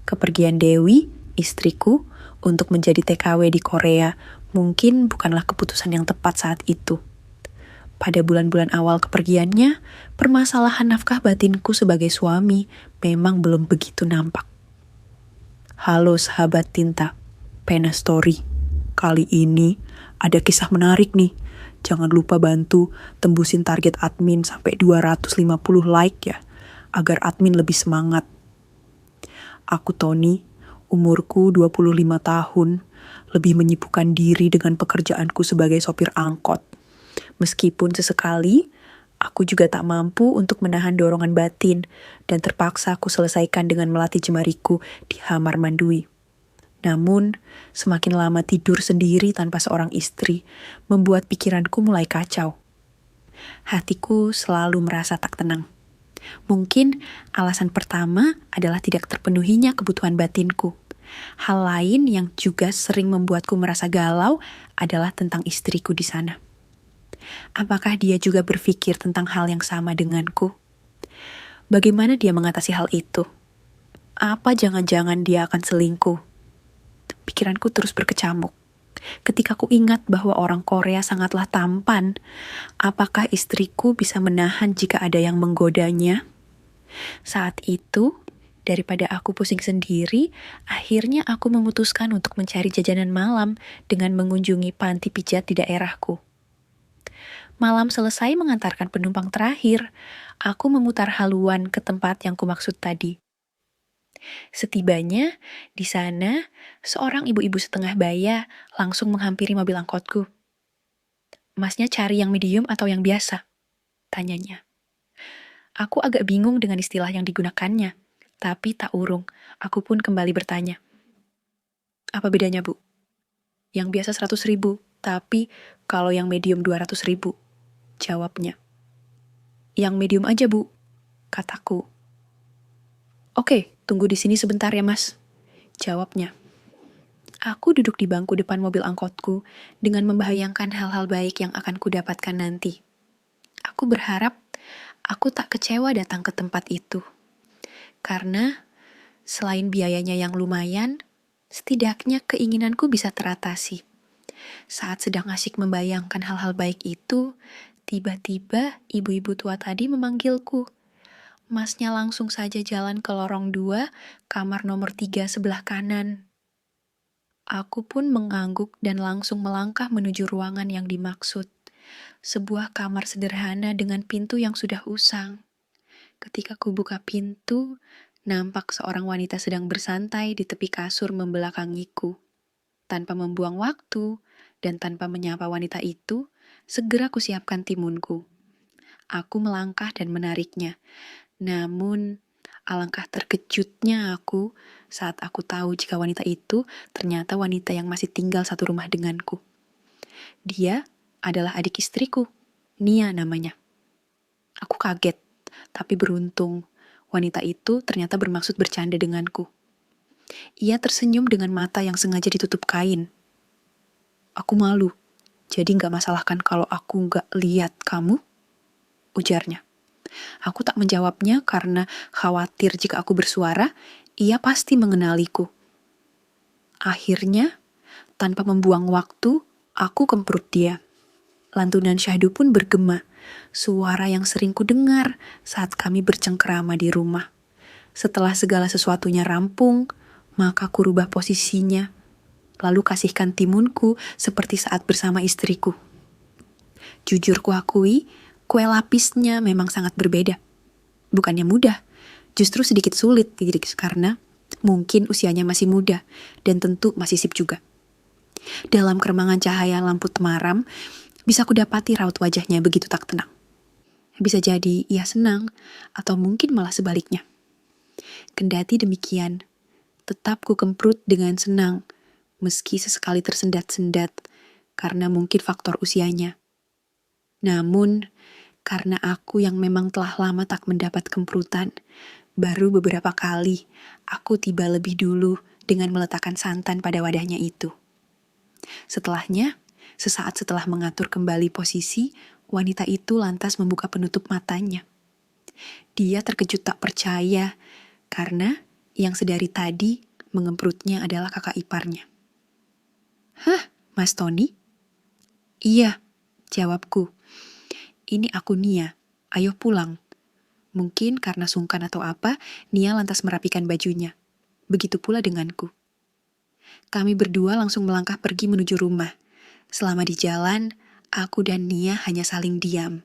Kepergian Dewi, istriku, untuk menjadi TKW di Korea mungkin bukanlah keputusan yang tepat saat itu. Pada bulan-bulan awal kepergiannya, permasalahan nafkah batinku sebagai suami memang belum begitu nampak. Halo sahabat tinta, Pena Story. Kali ini ada kisah menarik nih. Jangan lupa bantu tembusin target admin sampai 250 like ya, agar admin lebih semangat. Aku Tony, umurku 25 tahun, lebih menyibukkan diri dengan pekerjaanku sebagai sopir angkot. Meskipun sesekali, aku juga tak mampu untuk menahan dorongan batin dan terpaksa aku selesaikan dengan melatih jemariku di Hamar Mandui. Namun, semakin lama tidur sendiri tanpa seorang istri, membuat pikiranku mulai kacau. Hatiku selalu merasa tak tenang. Mungkin alasan pertama adalah tidak terpenuhinya kebutuhan batinku. Hal lain yang juga sering membuatku merasa galau adalah tentang istriku di sana. Apakah dia juga berpikir tentang hal yang sama denganku? Bagaimana dia mengatasi hal itu? Apa jangan-jangan dia akan selingkuh? Pikiranku terus berkecamuk. Ketika ku ingat bahwa orang Korea sangatlah tampan, apakah istriku bisa menahan jika ada yang menggodanya? Saat itu, daripada aku pusing sendiri, akhirnya aku memutuskan untuk mencari jajanan malam dengan mengunjungi panti pijat di daerahku. Malam selesai mengantarkan penumpang terakhir, aku memutar haluan ke tempat yang kumaksud tadi. Setibanya di sana, seorang ibu-ibu setengah baya langsung menghampiri mobil angkotku. Masnya cari yang medium atau yang biasa? Tanyanya. Aku agak bingung dengan istilah yang digunakannya, tapi tak urung, aku pun kembali bertanya. Apa bedanya, Bu? Yang biasa 100.000, tapi kalau yang medium 200.000. Jawabnya. Yang medium aja, Bu, kataku. Oke, tunggu di sini sebentar ya, Mas, jawabnya. Aku duduk di bangku depan mobil angkotku dengan membayangkan hal-hal baik yang akan kudapatkan nanti. Aku berharap aku tak kecewa datang ke tempat itu. Karena selain biayanya yang lumayan, setidaknya keinginanku bisa teratasi. Saat sedang asyik membayangkan hal-hal baik itu, tiba-tiba ibu-ibu tua tadi memanggilku. Masnya langsung saja jalan ke lorong 2, kamar nomor 3 sebelah kanan. Aku pun mengangguk dan langsung melangkah menuju ruangan yang dimaksud. Sebuah kamar sederhana dengan pintu yang sudah usang. Ketika ku buka pintu, nampak seorang wanita sedang bersantai di tepi kasur membelakangiku. Tanpa membuang waktu dan tanpa menyapa wanita itu, segera kusiapkan timunku. Aku melangkah dan menariknya. Namun, alangkah terkejutnya aku saat aku tahu jika wanita itu ternyata wanita yang masih tinggal satu rumah denganku. Dia adalah adik istriku, Nia namanya. Aku kaget, tapi beruntung wanita itu ternyata bermaksud bercanda denganku. Ia tersenyum dengan mata yang sengaja ditutup kain. Aku malu, jadi gak masalah kan kalau aku gak lihat kamu? Ujarnya. Aku tak menjawabnya karena khawatir jika aku bersuara, ia pasti mengenaliku. Akhirnya, tanpa membuang waktu, aku kemprut dia. Lantunan syahdu pun bergema, suara yang sering ku dengar saat kami bercengkerama di rumah. Setelah segala sesuatunya rampung, maka ku rubah posisinya, lalu kasihkan timunku seperti saat bersama istriku. Jujur ku akui, kue lapisnya memang sangat berbeda. Bukannya mudah, justru sedikit sulit karena mungkin usianya masih muda dan tentu masih sip juga. Dalam keremangan cahaya lampu temaram, bisa kudapati raut wajahnya begitu tak tenang. Bisa jadi ia senang atau mungkin malah sebaliknya. Kendati demikian, tetap ku kemprut dengan senang, meski sesekali tersendat-sendat karena mungkin faktor usianya. Namun, karena aku yang memang telah lama tak mendapat kemprutan, baru beberapa kali aku tiba lebih dulu dengan meletakkan santan pada wadahnya itu. Setelahnya, sesaat setelah mengatur kembali posisi, wanita itu lantas membuka penutup matanya. Dia terkejut tak percaya, karena Yang sedari tadi mengemprutnya adalah kakak iparnya. "Hah, Mas Tony?" "Iya," jawabku. "Ini aku Nia, ayo pulang." Mungkin karena sungkan atau apa, Nia lantas merapikan bajunya. Begitu pula denganku. Kami berdua langsung melangkah pergi menuju rumah. Selama di jalan, aku dan Nia hanya saling diam.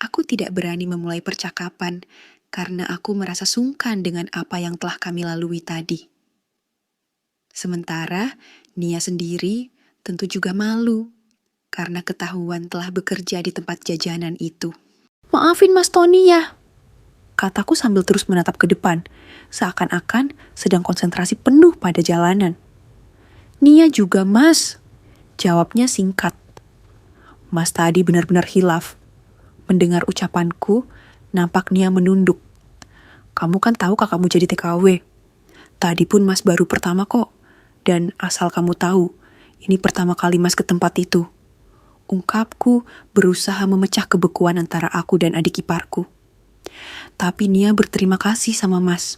Aku tidak berani memulai percakapan karena aku merasa sungkan dengan apa yang telah kami lalui tadi. Sementara Nia sendiri tentu juga malu karena ketahuan telah bekerja di tempat jajanan itu. "Maafin Mas Tony ya," kataku sambil terus menatap ke depan, seakan-akan sedang konsentrasi penuh pada jalanan. "Nia juga, Mas," jawabnya singkat. Mas tadi benar-benar hilaf. Mendengar ucapanku, nampak Nia menunduk. "Kamu kan tahu kakakmu jadi TKW. Tadi pun Mas baru pertama kok. Dan asal kamu tahu, ini pertama kali Mas ke tempat itu." Ungkapku berusaha memecah kebekuan antara aku dan adik iparku. Tapi Nia berterima kasih sama Mas.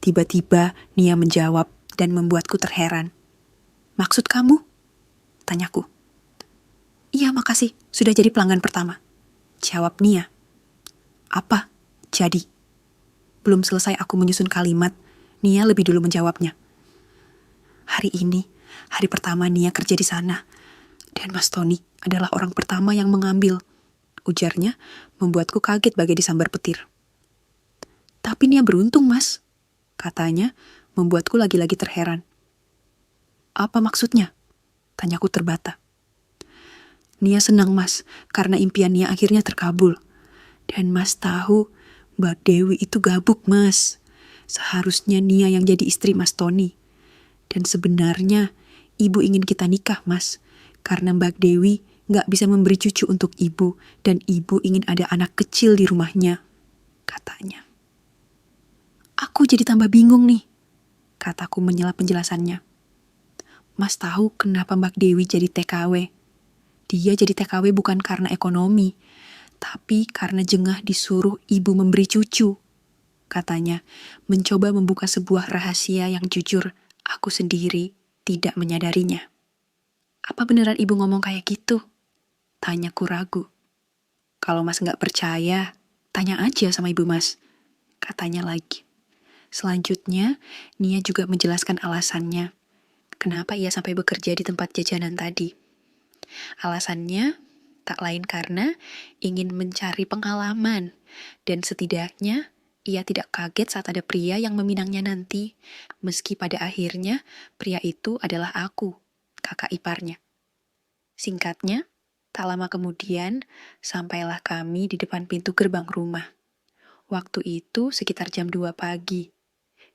Tiba-tiba Nia menjawab dan membuatku terheran. "Maksud kamu?" tanyaku. "Iya, makasih. Sudah jadi pelanggan pertama," jawab Nia. "Apa? Jadi?" Belum selesai aku menyusun kalimat, Nia lebih dulu menjawabnya. "Hari ini, hari pertama Nia kerja di sana. Dan Mas Tony adalah orang pertama yang mengambil," ujarnya, membuatku kaget bagai disambar petir. "Tapi Nia beruntung, Mas," katanya, membuatku lagi-lagi terheran. "Apa maksudnya?" tanyaku terbata. "Nia senang, Mas, karena impian Nia akhirnya terkabul. Dan Mas tahu, Mbak Dewi itu gabuk, Mas. Seharusnya Nia yang jadi istri Mas Tony. Dan sebenarnya, Ibu ingin kita nikah, Mas. Karena Mbak Dewi gak bisa memberi cucu untuk Ibu, dan Ibu ingin ada anak kecil di rumahnya," katanya. "Aku jadi tambah bingung nih," kataku menyela penjelasannya. "Mas tahu kenapa Mbak Dewi jadi TKW? Dia jadi TKW bukan karena ekonomi, tapi karena jengah disuruh ibu memberi cucu," katanya, mencoba membuka sebuah rahasia yang jujur aku sendiri tidak menyadarinya. "Apa beneran ibu ngomong kayak gitu?" tanyaku ragu. "Kalau Mas gak percaya, tanya aja sama ibu Mas," katanya lagi. Selanjutnya, Nia juga menjelaskan alasannya. Kenapa ia sampai bekerja di tempat jajanan tadi. Alasannya tak lain karena ingin mencari pengalaman, dan setidaknya ia tidak kaget saat ada pria yang meminangnya nanti, meski pada akhirnya pria itu adalah aku, kakak iparnya. Singkatnya, tak lama kemudian sampailah kami di depan pintu gerbang rumah. Waktu itu sekitar jam 2 pagi.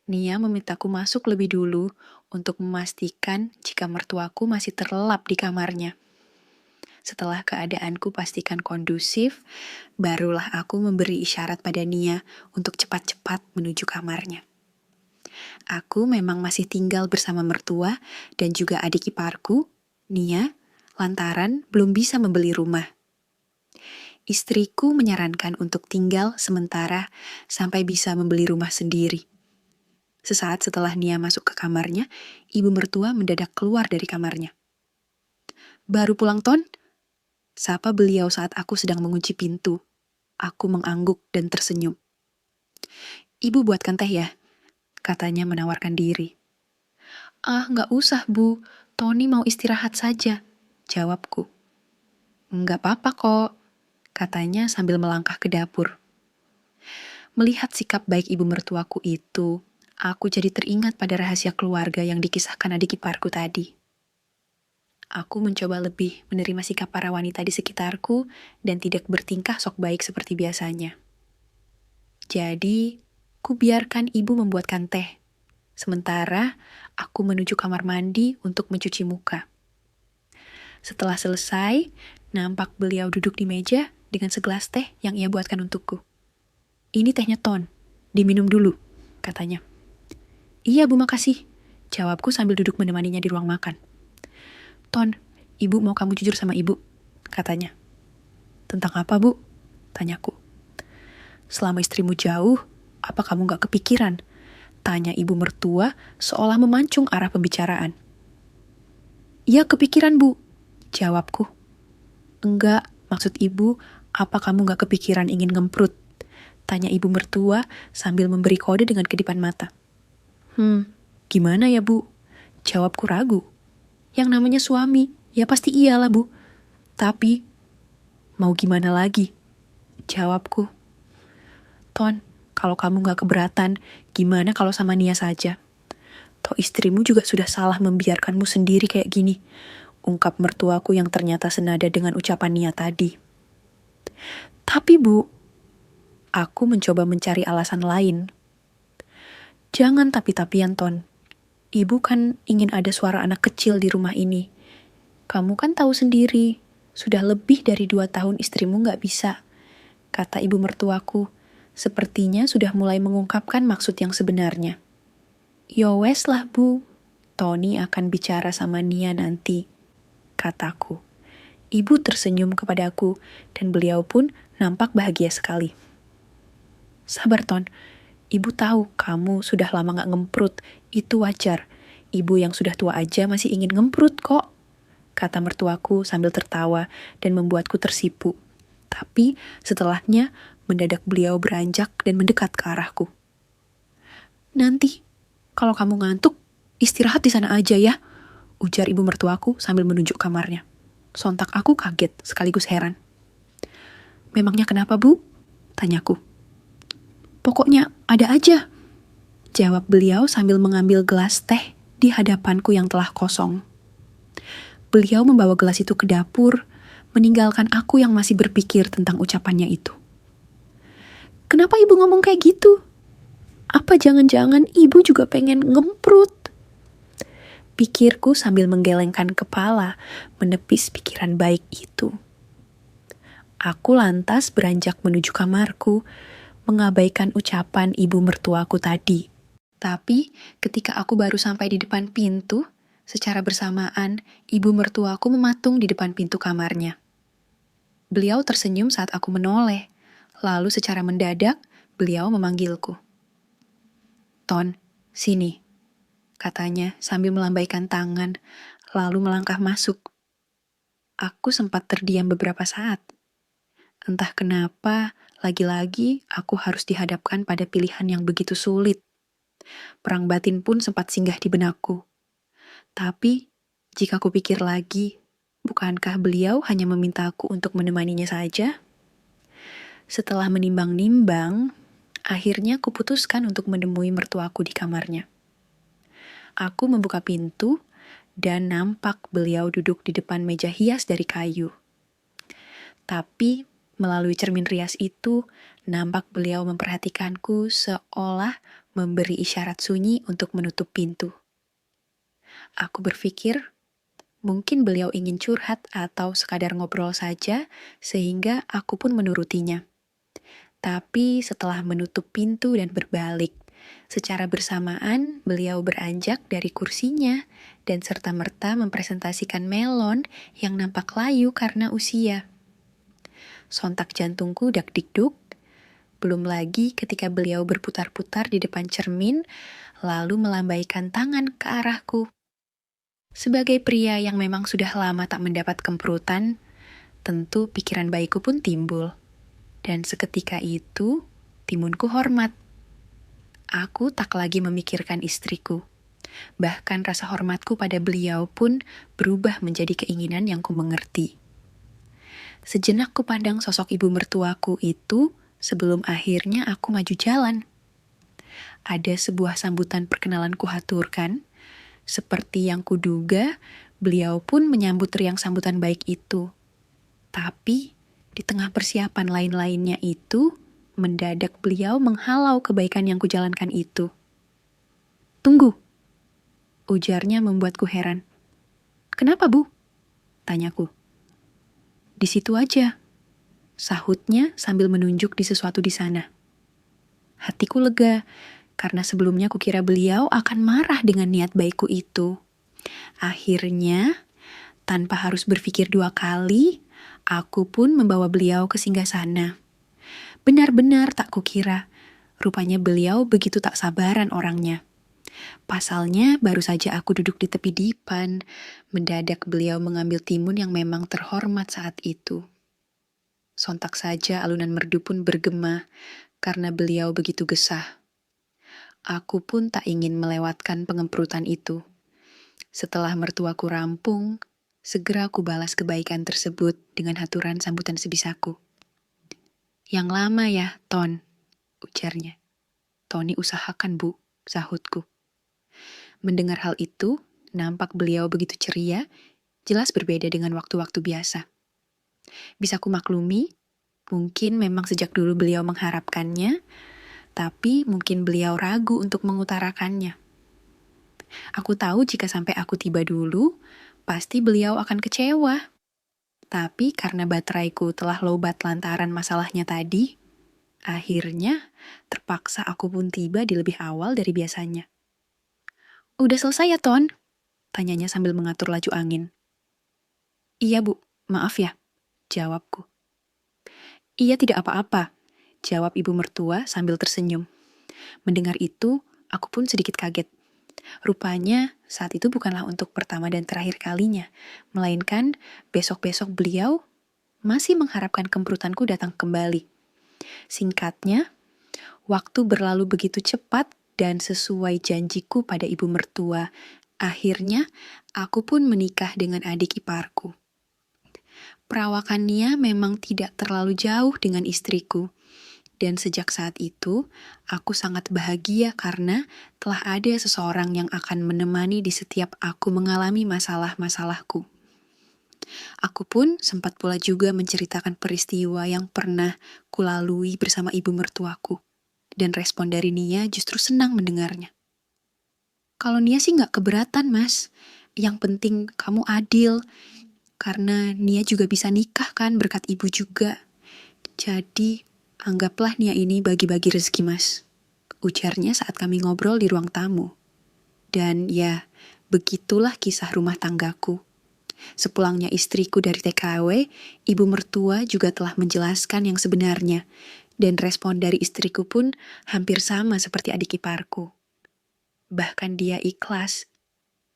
Nia memintaku masuk lebih dulu untuk memastikan jika mertuaku masih terlelap di kamarnya. Setelah keadaanku pastikan kondusif, barulah aku memberi isyarat pada Nia untuk cepat-cepat menuju kamarnya. Aku memang masih tinggal bersama mertua dan juga adik iparku, Nia, lantaran belum bisa membeli rumah. Istriku menyarankan untuk tinggal sementara sampai bisa membeli rumah sendiri. Sesaat setelah Nia masuk ke kamarnya, ibu mertua mendadak keluar dari kamarnya. "Baru pulang, Ton?" sapa beliau saat aku sedang mengunci pintu. Aku mengangguk dan tersenyum. "Ibu buatkan teh ya?" katanya menawarkan diri. "Ah, gak usah, Bu. Tony mau istirahat saja," jawabku. "Nggak apa-apa kok," katanya sambil melangkah ke dapur. Melihat sikap baik ibu mertuaku itu, aku jadi teringat pada rahasia keluarga yang dikisahkan adik iparku tadi. Aku mencoba lebih menerima sikap para wanita di sekitarku dan tidak bertingkah sok baik seperti biasanya. Jadi, ku biarkan ibu membuatkan teh. Sementara, aku menuju kamar mandi untuk mencuci muka. Setelah selesai, nampak beliau duduk di meja dengan segelas teh yang ia buatkan untukku. "Ini tehnya Ton, diminum dulu," katanya. "Iya Bu, makasih," jawabku sambil duduk menemaninya di ruang makan. "Ton, ibu mau kamu jujur sama ibu," katanya. "Tentang apa, Bu?" tanyaku. "Selama istrimu jauh, apa kamu gak kepikiran? Tanya ibu mertua seolah memancung arah pembicaraan. Ya kepikiran bu, jawabku. Enggak, maksud ibu, apa kamu gak kepikiran ingin ngemprut? Tanya ibu mertua sambil memberi kode dengan kedipan mata. Gimana ya bu? Jawabku ragu. Yang namanya suami, ya pasti iyalah bu. Tapi, mau gimana lagi? Jawabku. Ton, kalau kamu gak keberatan, gimana kalau sama Nia saja? Toh istrimu juga sudah salah membiarkanmu sendiri kayak gini. Ungkap mertuaku yang ternyata senada dengan ucapan Nia tadi. Tapi bu, aku mencoba mencari alasan lain. Jangan tapi-tapian Ton. Ibu kan ingin ada suara anak kecil di rumah ini. Kamu kan tahu sendiri, sudah lebih dari 2 tahun istrimu gak bisa. Kata ibu mertuaku, sepertinya sudah mulai mengungkapkan maksud yang sebenarnya. Yo wes lah bu, Tony akan bicara sama Nia nanti, kataku. Ibu tersenyum kepadaku dan beliau pun nampak bahagia sekali. Sabar Ton, ibu tahu kamu sudah lama gak ngemprut, itu wajar. Ibu yang sudah tua aja masih ingin ngemprut kok, kata mertuaku sambil tertawa dan membuatku tersipu. Tapi setelahnya mendadak beliau beranjak dan mendekat ke arahku. Nanti, kalau kamu ngantuk, istirahat di sana aja ya, ujar ibu mertuaku sambil menunjuk kamarnya. Sontak aku kaget sekaligus heran. Memangnya kenapa bu? Tanyaku. Pokoknya ada aja, jawab beliau sambil mengambil gelas teh di hadapanku yang telah kosong. Beliau membawa gelas itu ke dapur, meninggalkan aku yang masih berpikir tentang ucapannya itu. Kenapa ibu ngomong kayak gitu? Apa jangan-jangan ibu juga pengen ngemprut? Pikirku sambil menggelengkan kepala, menepis pikiran baik itu. Aku lantas beranjak menuju kamarku, mengabaikan ucapan ibu mertuaku tadi. Tapi ketika aku baru sampai di depan pintu, secara bersamaan ibu mertuaku mematung di depan pintu kamarnya. Beliau tersenyum saat aku menoleh, lalu secara mendadak beliau memanggilku. Ton, sini, katanya sambil melambaikan tangan, lalu melangkah masuk. Aku sempat terdiam beberapa saat. Entah kenapa, lagi-lagi aku harus dihadapkan pada pilihan yang begitu sulit. Perang batin pun sempat singgah di benakku. Tapi, jika kupikir lagi, bukankah beliau hanya memintaku untuk menemaninya saja? Setelah menimbang-nimbang, akhirnya kuputuskan untuk menemui mertuaku di kamarnya. Aku membuka pintu dan nampak beliau duduk di depan meja hias dari kayu. Tapi, melalui cermin rias itu, nampak beliau memperhatikanku seolah memberi isyarat sunyi untuk menutup pintu. Aku berpikir, mungkin beliau ingin curhat atau sekadar ngobrol saja, sehingga aku pun menurutinya. Tapi setelah menutup pintu dan berbalik, secara bersamaan beliau beranjak dari kursinya dan serta-merta mempresentasikan melon yang nampak layu karena usia. Sontak jantungku dak-dikduk, belum lagi ketika beliau berputar-putar di depan cermin, lalu melambaikan tangan ke arahku. Sebagai pria yang memang sudah lama tak mendapat kemperutan, tentu pikiran baikku pun timbul. Dan seketika itu, timunku hormat. Aku tak lagi memikirkan istriku. Bahkan rasa hormatku pada beliau pun berubah menjadi keinginan yang ku mengerti. Sejenak ku pandang sosok ibu mertuaku itu sebelum akhirnya aku maju jalan. Ada sebuah sambutan perkenalan ku haturkan. Seperti yang kuduga, beliau pun menyambut riang sambutan baik itu. Tapi, di tengah persiapan lain-lainnya itu, mendadak beliau menghalau kebaikan yang kujalankan itu. Tunggu, ujarnya membuatku heran. Kenapa, Bu? Tanyaku. Di situ aja, sahutnya sambil menunjuk di sesuatu di sana. Hatiku lega, karena sebelumnya kukira beliau akan marah dengan niat baikku itu. Akhirnya, tanpa harus berpikir 2 kali, aku pun membawa beliau ke singgasana. Benar-benar tak kukira, Rupanya beliau begitu tak sabaran orangnya. Pasalnya baru saja aku duduk di tepi dipan, mendadak beliau mengambil timun yang memang terhormat saat itu. Sontak saja alunan merdu pun bergema karena beliau begitu gesah. Aku pun tak ingin melewatkan pengemperutan itu. Setelah mertuaku rampung, segera aku balas kebaikan tersebut dengan haturan sambutan sebisaku. Yang lama ya, Ton, ujarnya. Tony usahakan, Bu, sahutku. Mendengar hal itu, nampak beliau begitu ceria, jelas berbeda dengan waktu-waktu biasa. Bisa ku maklumi, mungkin memang sejak dulu beliau mengharapkannya, tapi mungkin beliau ragu untuk mengutarakannya. Aku tahu jika sampai aku tiba dulu, pasti beliau akan kecewa. Tapi karena bateraiku telah lobat lantaran masalahnya tadi, akhirnya terpaksa aku pun tiba di lebih awal dari biasanya. Udah selesai ya, Ton? Tanyanya sambil mengatur laju angin. Iya, Bu. Maaf ya, jawabku. Iya, tidak apa-apa, jawab ibu mertua sambil tersenyum. Mendengar itu, aku pun sedikit kaget. Rupanya saat itu bukanlah untuk pertama dan terakhir kalinya, melainkan besok-besok beliau masih mengharapkan kemperutanku datang kembali. Singkatnya, waktu berlalu begitu cepat dan sesuai janjiku pada ibu mertua. Akhirnya, aku pun menikah dengan adik iparku. Perawakannya memang tidak terlalu jauh dengan istriku. Dan sejak saat itu, aku sangat bahagia karena telah ada seseorang yang akan menemani di setiap aku mengalami masalah-masalahku. Aku pun sempat pula juga menceritakan peristiwa yang pernah kulalui bersama ibu mertuaku. Dan respon dari Nia justru senang mendengarnya. Kalau Nia sih gak keberatan, Mas. Yang penting kamu adil. Karena Nia juga bisa nikah kan berkat ibu juga. Jadi anggaplah Nia ini bagi-bagi rezeki, Mas. Ujarnya saat kami ngobrol di ruang tamu. Dan ya, begitulah kisah rumah tanggaku. Sepulangnya istriku dari TKW, ibu mertua juga telah menjelaskan yang sebenarnya. Dan respon dari istriku pun hampir sama seperti adik iparku. Bahkan dia ikhlas,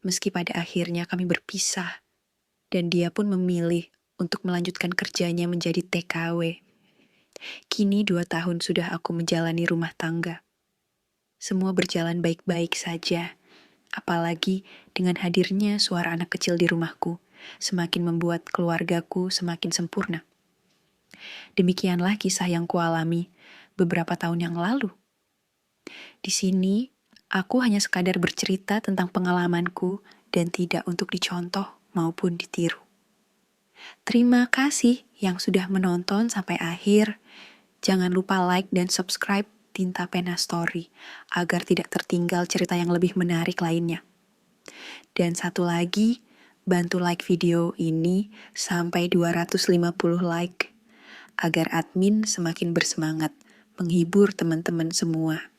meski pada akhirnya kami berpisah. Dan dia pun memilih untuk melanjutkan kerjanya menjadi TKW. Kini 2 tahun sudah aku menjalani rumah tangga. Semua berjalan baik-baik saja. Apalagi dengan hadirnya suara anak kecil di rumahku, semakin membuat keluargaku semakin sempurna. Demikianlah kisah yang kualami beberapa tahun yang lalu. Di sini, aku hanya sekadar bercerita tentang pengalamanku dan tidak untuk dicontoh maupun ditiru. Terima kasih yang sudah menonton sampai akhir. Jangan lupa like dan subscribe Tinta Pena Story agar tidak tertinggal cerita yang lebih menarik lainnya. Dan satu lagi, bantu like video ini sampai 250 like agar admin semakin bersemangat menghibur teman-teman semua.